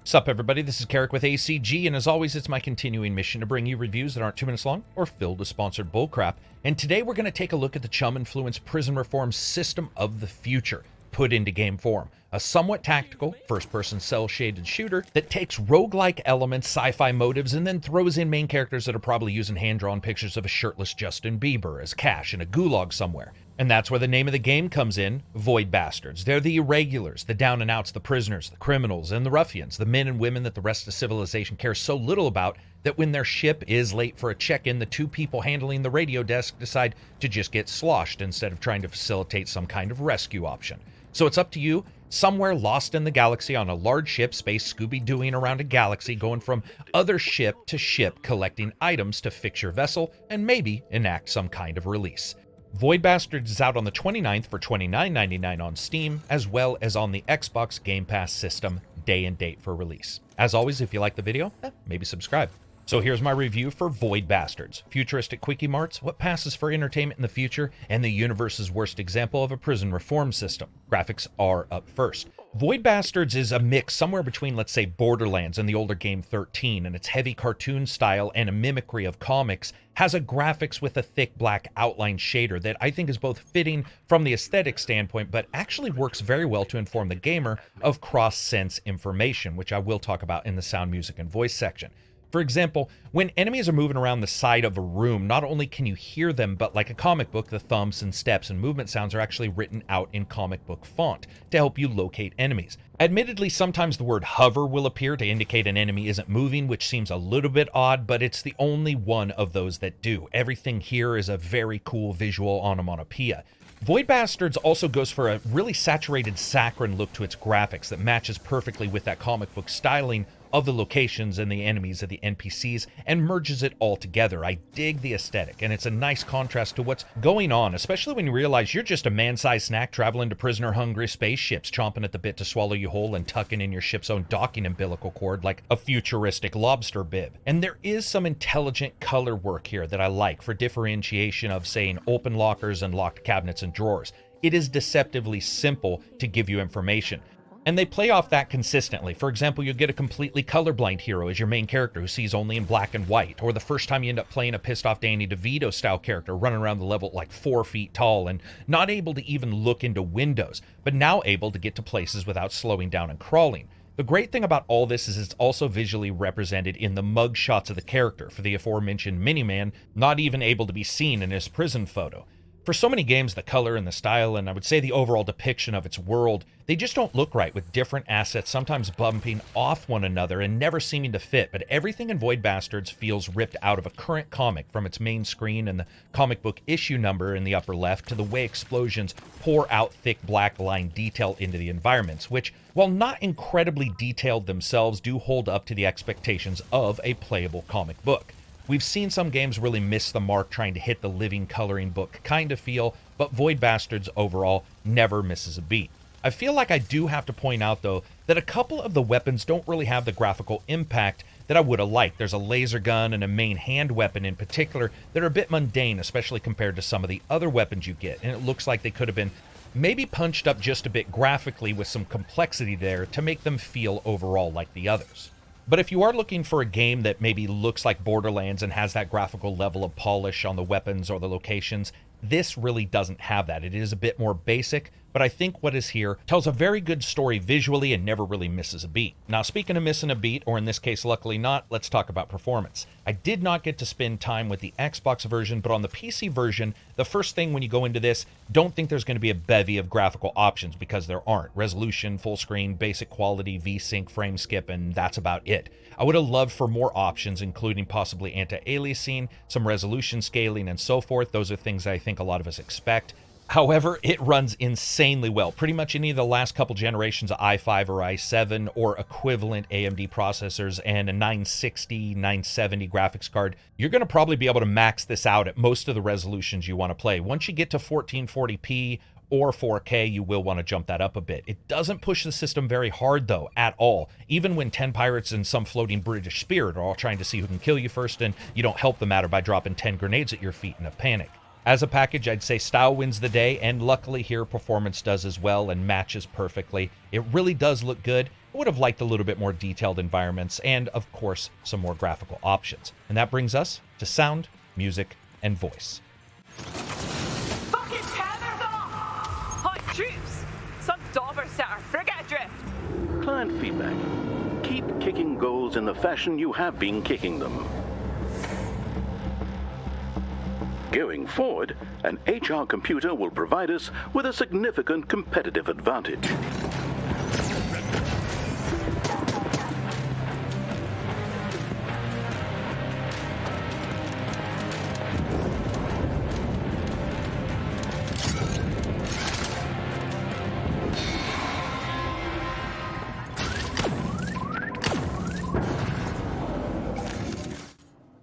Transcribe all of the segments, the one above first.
Sup everybody, this is Karak with ACG, and as always it's my continuing mission to bring you reviews that aren't 2 minutes long or filled with sponsored bullcrap. And today we're going to take a look at the Chum-influenced prison reform system of the future, put into game form. A somewhat tactical, first-person cel-shaded shooter that takes roguelike elements, sci-fi motives, and then throws in main characters that are probably using hand-drawn pictures of a shirtless Justin Bieber as cash in a gulag somewhere. And that's where the name of the game comes in, Void Bastards. They're the irregulars, the down-and-outs, the prisoners, the criminals, and the ruffians, the men and women that the rest of civilization cares so little about that when their ship is late for a check-in, the two people handling the radio desk decide to just get sloshed instead of trying to facilitate some kind of rescue option. So it's up to you, somewhere lost in the galaxy on a large ship, space Scooby-Dooing around a galaxy, going from other ship to ship, collecting items to fix your vessel and maybe enact some kind of release. Void Bastards is out on the 29th for $29.99 on Steam, as well as on the Xbox Game Pass system, day and date for release. As always, if you like the video, maybe subscribe. So here's my review for Void Bastards. Futuristic quickie marts, what passes for entertainment in the future, and the universe's worst example of a prison reform system. Graphics are up first. Void Bastards is a mix somewhere between, let's say, Borderlands and the older game 13, and its heavy cartoon style and a mimicry of comics has a graphics with a thick black outline shader that I think is both fitting from the aesthetic standpoint, but actually works very well to inform the gamer of cross-sense information, which I will talk about in the sound, music, and voice section. For example, when enemies are moving around the side of a room, not only can you hear them, but like a comic book, the thumps and steps and movement sounds are actually written out in comic book font to help you locate enemies. Admittedly, sometimes the word hover will appear to indicate an enemy isn't moving, which seems a little bit odd, but it's the only one of those that do. Everything here is a very cool visual onomatopoeia. Void Bastards also goes for a really saturated saccharine look to its graphics that matches perfectly with that comic book styling of the locations and the enemies of the NPCs and merges it all together. I dig the aesthetic, and it's a nice contrast to what's going on, especially when you realize you're just a man-sized snack traveling to prisoner-hungry spaceships, chomping at the bit to swallow you whole and tucking in your ship's own docking umbilical cord like a futuristic lobster bib. And there is some intelligent color work here that I like for differentiation of, saying, open lockers and locked cabinets and drawers. It is deceptively simple to give you information. And they play off that consistently. For example, you'll get a completely colorblind hero as your main character who sees only in black and white, or the first time you end up playing a pissed off Danny DeVito style character running around the level like 4 feet tall and not able to even look into windows, but now able to get to places without slowing down and crawling. The great thing about all this is it's also visually represented in the mug shots of the character, for the aforementioned Miniman not even able to be seen in his prison photo. For so many games, the color and the style, and I would say the overall depiction of its world, they just don't look right, with different assets sometimes bumping off one another and never seeming to fit. But everything in Void Bastards feels ripped out of a current comic, from its main screen and the comic book issue number in the upper left to the way explosions pour out thick black line detail into the environments, which, while not incredibly detailed themselves, do hold up to the expectations of a playable comic book. We've seen some games really miss the mark trying to hit the living coloring book kind of feel, but Void Bastards overall never misses a beat. I feel like I do have to point out, though, that a couple of the weapons don't really have the graphical impact that I would have liked. There's a laser gun and a main hand weapon in particular that are a bit mundane, especially compared to some of the other weapons you get, and it looks like they could have been maybe punched up just a bit graphically with some complexity there to make them feel overall like the others. But if you are looking for a game that maybe looks like Borderlands and has that graphical level of polish on the weapons or the locations, this really doesn't have that. It is a bit more basic, but I think what is here tells a very good story visually and never really misses a beat. Now, speaking of missing a beat, or in this case, luckily not, let's talk about performance. I did not get to spend time with the Xbox version, but on the PC version, the first thing when you go into this, don't think there's going to be a bevy of graphical options, because there aren't. Resolution, full screen, basic quality, VSync, frame skip, and that's about it. I would have loved for more options, including possibly anti-aliasing, some resolution scaling, and so forth. Those are things that I think a lot of us expect. However, it runs insanely well. Pretty much any of the last couple generations of i5 or i7 or equivalent AMD processors and a 960, 970 graphics card, you're going to probably be able to max this out at most of the resolutions you want to play. Once you get to 1440p or 4K, you will want to jump that up a bit. It doesn't push the system very hard, though, at all. Even when 10 pirates and some floating British spirit are all trying to see who can kill you first, and you don't help the matter by dropping 10 grenades at your feet in a panic. As a package, I'd say style wins the day, and luckily here performance does as well and matches perfectly. It really does look good, I would have liked a little bit more detailed environments and, of course, some more graphical options. And that brings us to sound, music, and voice. Fucking tethers off! Hi, troops! Some dauber set our frigate adrift! Client feedback. Keep kicking goals in the fashion you have been kicking them. Going forward, an HR computer will provide us with a significant competitive advantage.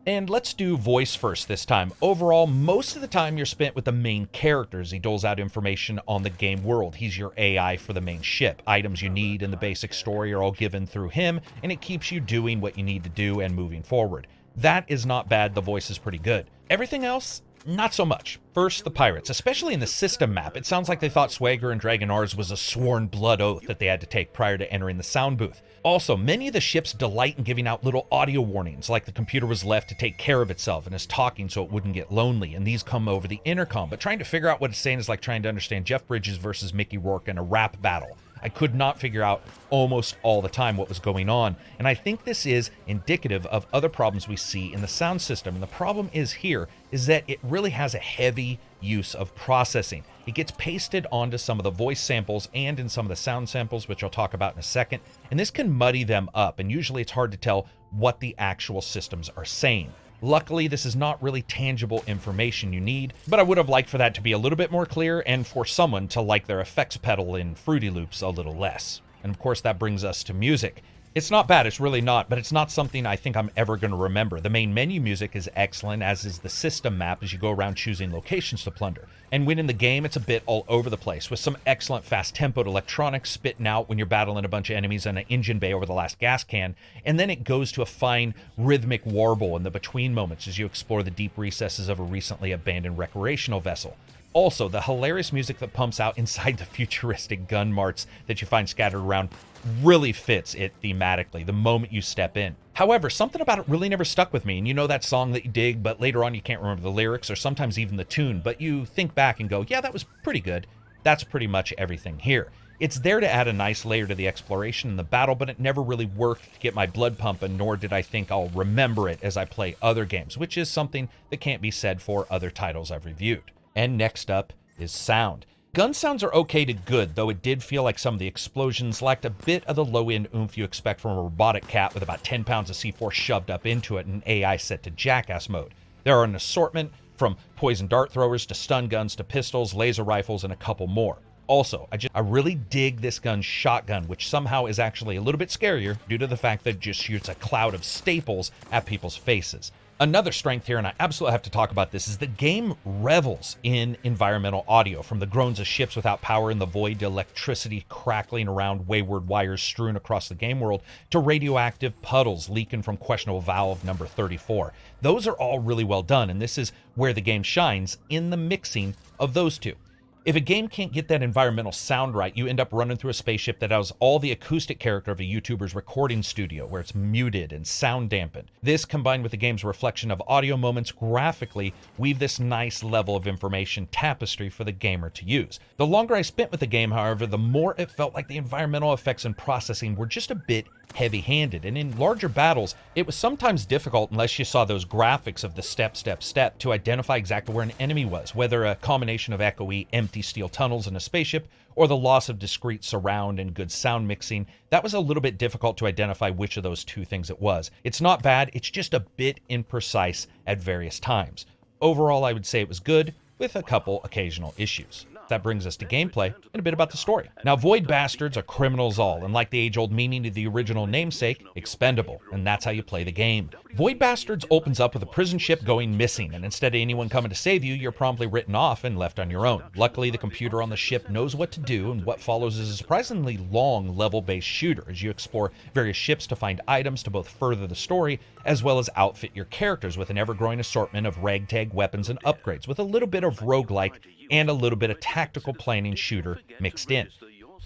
And let's do voice first this time. Overall, most of the time you're spent with the main character as he doles out information on the game world. He's your AI for the main ship. Items you need in the basic story are all given through him, and it keeps you doing what you need to do and moving forward. That is not bad. The voice is pretty good. Everything else, not so much. First, the pirates, especially in the system map. It sounds like they thought Swagger and Dragon R's was a sworn blood oath that they had to take prior to entering the sound booth. Also, many of the ships delight in giving out little audio warnings, like the computer was left to take care of itself and is talking so it wouldn't get lonely, and these come over the intercom. But trying to figure out what it's saying is like trying to understand Jeff Bridges versus Mickey Rourke in a rap battle. I could not figure out almost all the time what was going on, and I think this is indicative of other problems we see in the sound system. And the problem is that it really has a heavy use of processing. It gets pasted onto some of the voice samples and in some of the sound samples, which I'll talk about in a second, and this can muddy them up, and usually it's hard to tell what the actual systems are saying. Luckily, this is not really tangible information you need, but I would have liked for that to be a little bit more clear and for someone to like their effects pedal in Fruity Loops a little less. And of course, that brings us to music. It's not bad, it's really not, but it's not something I think I'm ever going to remember. The main menu music is excellent, as is the system map as you go around choosing locations to plunder. And when in the game, it's a bit all over the place, with some excellent fast-tempoed electronics spitting out when you're battling a bunch of enemies in an engine bay over the last gas can, and then it goes to a fine rhythmic warble in the between moments as you explore the deep recesses of a recently abandoned recreational vessel. Also, the hilarious music that pumps out inside the futuristic gun marts that you find scattered around really fits it thematically the moment you step in. However, something about it really never stuck with me, and you know that song that you dig, but later on you can't remember the lyrics or sometimes even the tune, but you think back and go, yeah, that was pretty good. That's pretty much everything here. It's there to add a nice layer to the exploration and the battle, but it never really worked to get my blood pumping, nor did I think I'll remember it as I play other games, which is something that can't be said for other titles I've reviewed. And next up is sound. Gun sounds are okay to good, though it did feel like some of the explosions lacked a bit of the low-end oomph you expect from a robotic cat with about 10 pounds of C4 shoved up into it and AI set to jackass mode. There are an assortment from poison dart throwers to stun guns to pistols, laser rifles, and a couple more. Also, I really dig this gun's shotgun, which somehow is actually a little bit scarier due to the fact that it just shoots a cloud of staples at people's faces. Another strength here, and I absolutely have to talk about this, is the game revels in environmental audio, from the groans of ships without power in the void to electricity crackling around wayward wires strewn across the game world to radioactive puddles leaking from questionable valve number 34. Those are all really well done, and this is where the game shines, in the mixing of those two. If a game can't get that environmental sound right, you end up running through a spaceship that has all the acoustic character of a YouTuber's recording studio, where it's muted and sound dampened. This, combined with the game's reflection of audio moments graphically, weave this nice level of information tapestry for the gamer to use. The longer I spent with the game, however, the more it felt like the environmental effects and processing were just a bit heavy-handed, and in larger battles, it was sometimes difficult unless you saw those graphics of the step, step, step to identify exactly where an enemy was, whether a combination of echoey, empty steel tunnels in a spaceship, or the loss of discrete surround and good sound mixing. That was a little bit difficult to identify which of those two things it was. It's not bad, it's just a bit imprecise at various times. Overall, I would say it was good, with a couple occasional issues. That brings us to gameplay and a bit about the story. Now, Void Bastards are criminals all, and like the age-old meaning of the original namesake, expendable, and that's how you play the game. Void Bastards opens up with a prison ship going missing, and instead of anyone coming to save you, you're promptly written off and left on your own. Luckily, the computer on the ship knows what to do, and what follows is a surprisingly long level-based shooter as you explore various ships to find items to both further the story, as well as outfit your characters with an ever-growing assortment of ragtag weapons and upgrades, with a little bit of roguelike and a little bit of tactical planning shooter mixed in.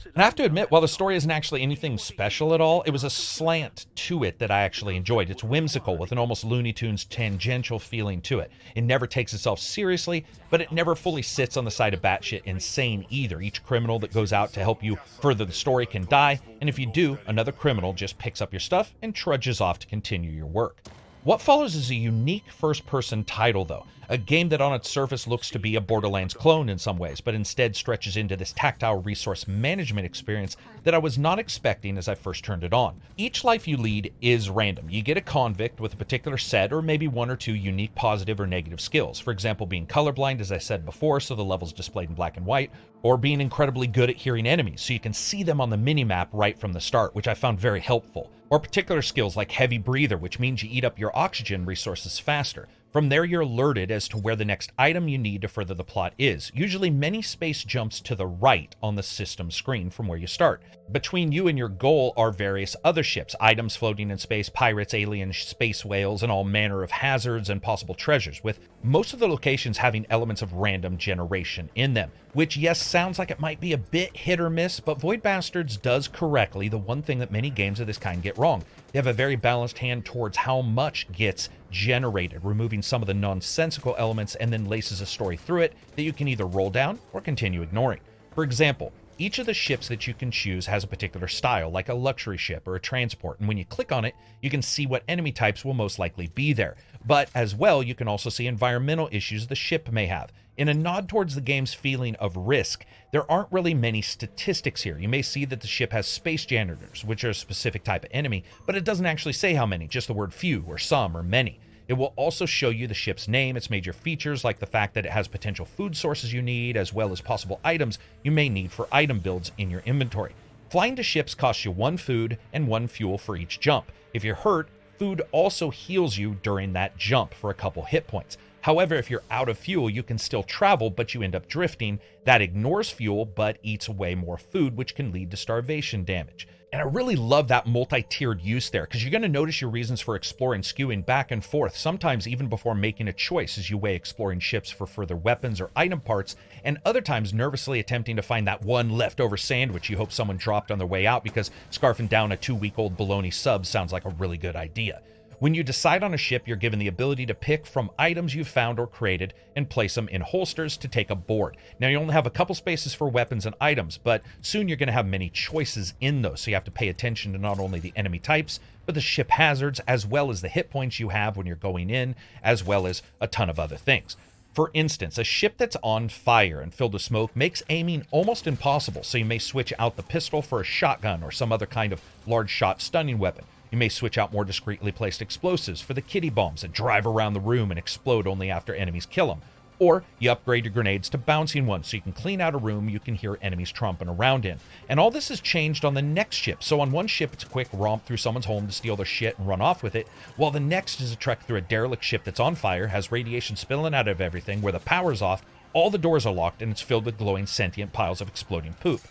And I have to admit, while the story isn't actually anything special at all, it was a slant to it that I actually enjoyed. It's whimsical with an almost Looney Tunes tangential feeling to it. It never takes itself seriously, but it never fully sits on the side of batshit insane either. Each criminal that goes out to help you further the story can die, and if you do, another criminal just picks up your stuff and trudges off to continue your work. What follows is a unique first-person title, though, a game that on its surface looks to be a Borderlands clone in some ways, but instead stretches into this tactile resource management experience that I was not expecting as I first turned it on. Each life you lead is random. You get a convict with a particular set or maybe one or two unique positive or negative skills. For example, being colorblind, as I said before, so the level's displayed in black and white, or being incredibly good at hearing enemies, so you can see them on the minimap right from the start, which I found very helpful. Or particular skills like heavy breather, which means you eat up your oxygen resources faster. From there, you're alerted as to where the next item you need to further the plot is. Usually many space jumps to the right on the system screen from where you start. Between you and your goal are various other ships, items floating in space, pirates, aliens, space whales, and all manner of hazards and possible treasures, with most of the locations having elements of random generation in them. Which, yes, sounds like it might be a bit hit or miss, but Void Bastards does correctly the one thing that many games of this kind get wrong. They have a very balanced hand towards how much gets generated, removing some of the nonsensical elements and then laces a story through it that you can either roll down or continue ignoring. For example, each of the ships that you can choose has a particular style, like a luxury ship or a transport, and when you click on it, you can see what enemy types will most likely be there. But as well, you can also see environmental issues the ship may have. In a nod towards the game's feeling of risk, there aren't really many statistics here. You may see that the ship has space janitors, which are a specific type of enemy, but it doesn't actually say how many, just the word few or some or many. It will also show you the ship's name, its major features, like the fact that it has potential food sources you need, as well as possible items you may need for item builds in your inventory. Flying to ships costs you 1 food and 1 fuel for each jump. If you're hurt, food also heals you during that jump for a couple hit points. However, if you're out of fuel, you can still travel, but you end up drifting. That ignores fuel, but eats away more food, which can lead to starvation damage. And I really love that multi-tiered use there, because you're going to notice your reasons for exploring skewing back and forth, sometimes even before making a choice as you weigh exploring ships for further weapons or item parts, and other times nervously attempting to find that one leftover sandwich you hope someone dropped on their way out, because scarfing down a 2-week-old bologna sub sounds like a really good idea. When you decide on a ship, you're given the ability to pick from items you've found or created and place them in holsters to take aboard. Now, you only have a couple spaces for weapons and items, but soon you're going to have many choices in those, so you have to pay attention to not only the enemy types, but the ship hazards, as well as the hit points you have when you're going in, as well as a ton of other things. For instance, a ship that's on fire and filled with smoke makes aiming almost impossible, so you may switch out the pistol for a shotgun or some other kind of large shot stunning weapon. You may switch out more discreetly placed explosives for the kitty bombs that drive around the room and explode only after enemies kill them. Or you upgrade your grenades to bouncing ones so you can clean out a room you can hear enemies tromping around in. And all this is changed on the next ship. So on one ship, it's a quick romp through someone's home to steal their shit and run off with it, while the next is a trek through a derelict ship that's on fire, has radiation spilling out of everything, where the power's off, all the doors are locked, and it's filled with glowing sentient piles of exploding poop.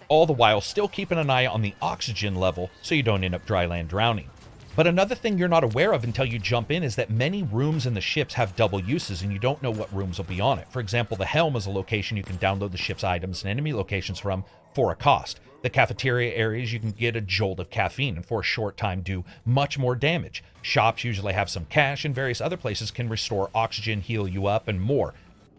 All the while still keeping an eye on the oxygen level so you don't end up dryland drowning. But another thing you're not aware of until you jump in is that many rooms in the ships have double uses and you don't know what rooms will be on it. For example, the helm is a location you can download the ship's items and enemy locations from for a cost. The cafeteria areas, you can get a jolt of caffeine and for a short time do much more damage. Shops usually have some cash, and various other places can restore oxygen, heal you up, and more.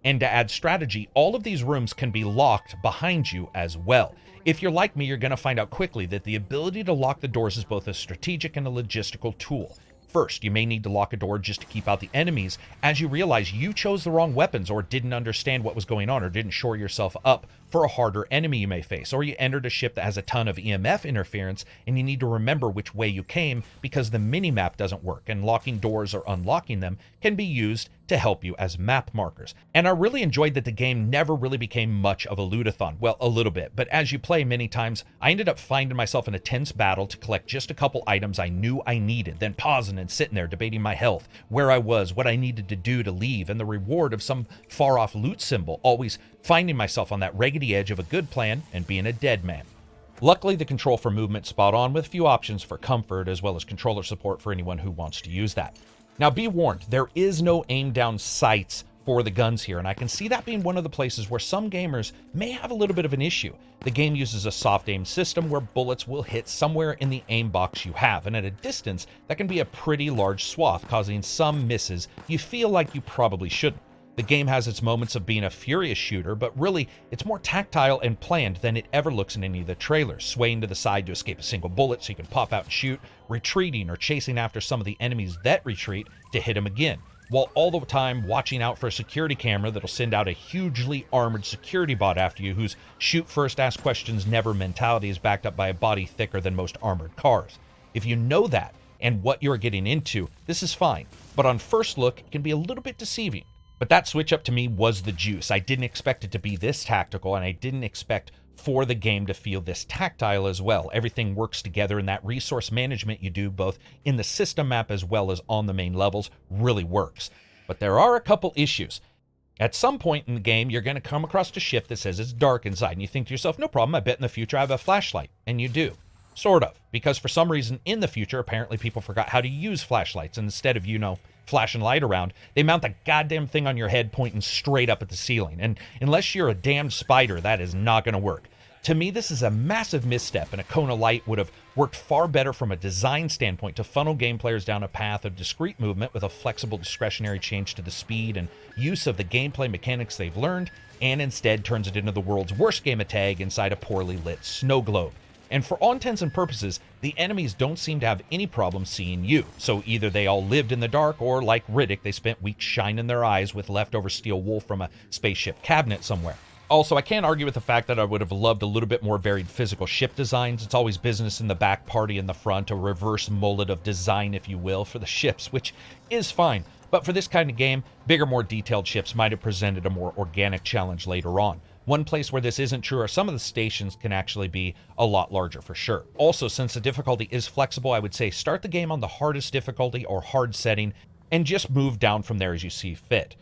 And to add strategy, all of these rooms can be locked behind you as well. If you're like me, you're going to find out quickly that the ability to lock the doors is both a strategic and a logistical tool. First, you may need to lock a door just to keep out the enemies as you realize you chose the wrong weapons or didn't understand what was going on or didn't shore yourself up for a harder enemy you may face. Or you entered a ship that has a ton of EMF interference and you need to remember which way you came because the minimap doesn't work, and locking doors or unlocking them can be used to help you as map markers. And I really enjoyed that the game never really became much of a lootathon. Well, a little bit, but as you play many times, I ended up finding myself in a tense battle to collect just a couple items I knew I needed, then pausing and sitting there debating my health, where I was, what I needed to do to leave, and the reward of some far-off loot symbol, always finding myself on that raggedy edge of a good plan and being a dead man. Luckily, the control for movement's spot on, with a few options for comfort as well as controller support for anyone who wants to use that. Now be warned, there is no aim down sights for the guns here, and I can see that being one of the places where some gamers may have a little bit of an issue. The game uses a soft aim system where bullets will hit somewhere in the aim box you have, and at a distance that can be a pretty large swath, causing some misses you feel like you probably shouldn't. The game has its moments of being a furious shooter, but really it's more tactile and planned than it ever looks in any of the trailers, swaying to the side to escape a single bullet so you can pop out and shoot, retreating or chasing after some of the enemies that retreat to hit them again, while all the time watching out for a security camera that'll send out a hugely armored security bot after you whose shoot first, ask questions never mentality is backed up by a body thicker than most armored cars. If you know that and what you're getting into, this is fine, but on first look it can be a little bit deceiving. But that switch up to me was the juice. I didn't expect it to be this tactical, and I didn't expect for the game to feel this tactile as well. Everything works together, and that resource management you do both in the system map as well as on the main levels really works. But there are a couple issues. At some point in the game, you're going to come across a ship that says it's dark inside, and you think to yourself, no problem, I bet in the future I have a flashlight. And you do. Sort of. Because for some reason in the future, apparently people forgot how to use flashlights, and instead of, flashing light around, they mount the goddamn thing on your head pointing straight up at the ceiling. And unless you're a damned spider, that is not going to work. To me, this is a massive misstep, and a cone of light would have worked far better from a design standpoint to funnel game players down a path of discrete movement with a flexible discretionary change to the speed and use of the gameplay mechanics they've learned, and instead turns it into the world's worst game of tag inside a poorly lit snow globe. And for all intents and purposes, the enemies don't seem to have any problem seeing you. So either they all lived in the dark, or like Riddick, they spent weeks shining their eyes with leftover steel wool from a spaceship cabinet somewhere. Also, I can't argue with the fact that I would have loved a little bit more varied physical ship designs. It's always business in the back, party in the front, a reverse mullet of design, if you will, for the ships, which is fine. But for this kind of game, bigger, more detailed ships might have presented a more organic challenge later on. One place where this isn't true are some of the stations can actually be a lot larger for sure. Also, since the difficulty is flexible, I would say start the game on the hardest difficulty or hard setting and just move down from there as you see fit.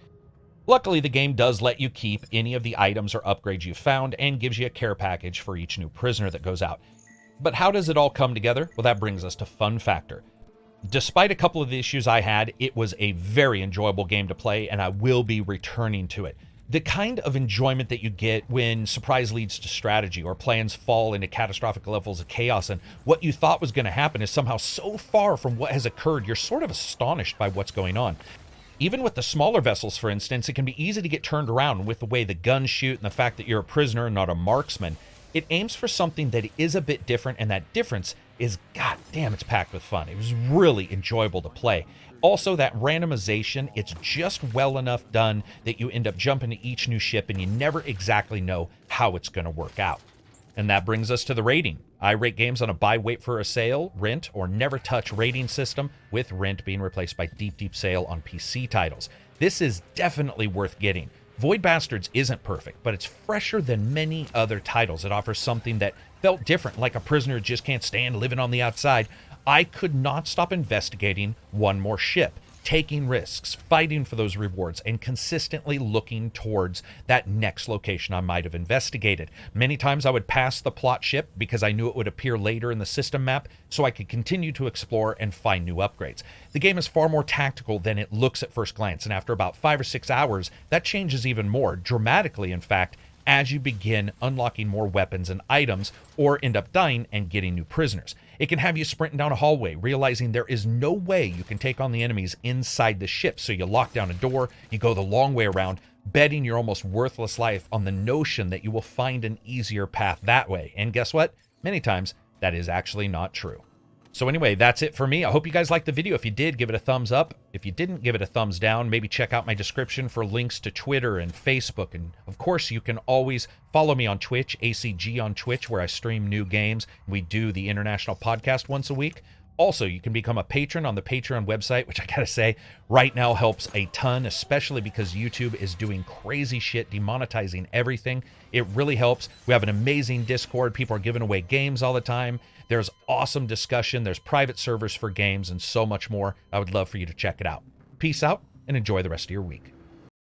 Luckily, the game does let you keep any of the items or upgrades you've found and gives you a care package for each new prisoner that goes out. But how does it all come together? Well, that brings us to fun factor. Despite a couple of the issues I had, it was a very enjoyable game to play, and I will be returning to it. The kind of enjoyment that you get when surprise leads to strategy or plans fall into catastrophic levels of chaos and what you thought was going to happen is somehow so far from what has occurred, you're sort of astonished by what's going on. Even with the smaller vessels, for instance, it can be easy to get turned around with the way the guns shoot and the fact that you're a prisoner and not a marksman. It aims for something that is a bit different, and that difference is, goddamn, it's packed with fun. It was really enjoyable to play. Also, that randomization, it's just well enough done that you end up jumping to each new ship and you never exactly know how it's going to work out. And that brings us to the rating. I rate games on a buy, wait for a sale, rent, or never touch rating system, with rent being replaced by deep sale on PC titles. This is definitely worth getting. Void Bastards isn't perfect, but it's fresher than many other titles. It offers something that felt different, like a prisoner just can't stand living on the outside. I could not stop investigating one more ship, taking risks, fighting for those rewards, and consistently looking towards that next location I might have investigated. Many times I would pass the plot ship because I knew it would appear later in the system map, so I could continue to explore and find new upgrades. The game is far more tactical than it looks at first glance, and after about 5 or 6 hours, that changes even more, dramatically in fact, as you begin unlocking more weapons and items, or end up dying and getting new prisoners. It can have you sprinting down a hallway, realizing there is no way you can take on the enemies inside the ship, so you lock down a door, you go the long way around, betting your almost worthless life on the notion that you will find an easier path that way. And guess what? Many times, that is actually not true. So anyway, that's it for me. I hope you guys liked the video. If you did, give it a thumbs up. If you didn't, give it a thumbs down. Maybe check out my description for links to Twitter and Facebook. And of course, you can always follow me on Twitch, ACG on Twitch, where I stream new games. We do the international podcast once a week. Also, you can become a patron on the Patreon website, which I gotta say, right now helps a ton, especially because YouTube is doing crazy shit, demonetizing everything. It really helps. We have an amazing Discord. People are giving away games all the time. There's awesome discussion. There's private servers for games and so much more. I would love for you to check it out. Peace out and enjoy the rest of your week.